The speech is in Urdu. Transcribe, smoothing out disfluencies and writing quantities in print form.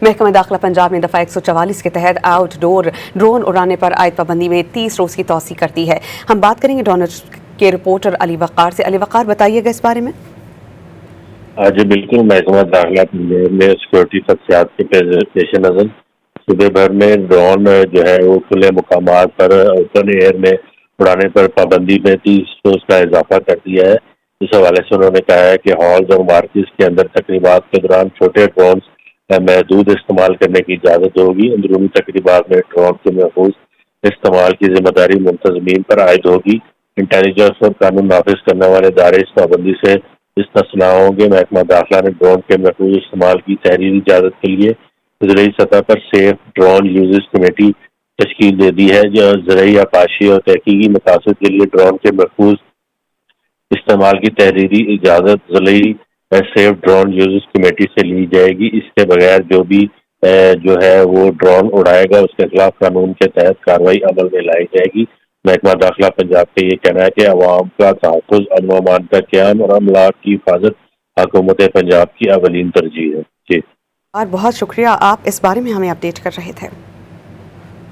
محکمہ داخلہ پنجاب نے دفعہ 144 کے تحت آؤٹ ڈور ڈرون اڑانے پر عائد پابندی میں 30 روز کی توسیع کر دی ہے۔ ہم بات کریں گے ڈونر کے رپورٹر علی وقار سے۔ علی وقار، بتائیے گا اس بارے میں۔ جی بالکل، محکمہ داخلہ پنجاب میں سیکورٹی خدشات کے پیش نظر صوبے بھر میں ڈرون جو ہے وہ کھلے مقامات پر اوپن ایئر میں اڑانے پر پابندی میں 30 روز کا اضافہ کر دیا ہے۔ اس حوالے سے انہوں نے کہا ہے کہ ہالز اور مارکیٹس کے اندر تقریبات کے دوران چھوٹے ڈرونز محدود استعمال کرنے کی اجازت ہوگی۔ اندرونی تقریبات میں ڈرون کے محفوظ استعمال کی ذمہ داری منتظمین پر عائد ہوگی۔ انٹیلیجنس اور قانون نافذ کرنے والے ادارے اس پابندی سے استثناء ہوں گے۔ محکمہ داخلہ نے ڈرون کے محفوظ استعمال کی تحریری اجازت کے لیے زرعی سطح پر سیف ڈرون یوزز کمیٹی تشکیل دے دی ہے، جو زرعی آبپاشی اور تحقیقی مقاصد کے لیے ڈرون کے محفوظ استعمال کی تحریری اجازت ضلعی سیف ڈرون یوزز کمیٹی سے لی جائے گی۔ اس کے بغیر جو ہے وہ ڈرون اڑائے گا اس کے خلاف قانون کے تحت کارروائی عمل میں لائی جائے گی۔ محکمہ داخلہ پنجاب کا یہ کہنا ہے کہ عوام کا تحفظ، امن و امان کا قیام اور املاک کی حفاظت حکومت پنجاب کی اولین ترجیح ہے۔ بہت شکریہ، آپ اس بارے میں ہمیں اپڈیٹ کر رہے تھے۔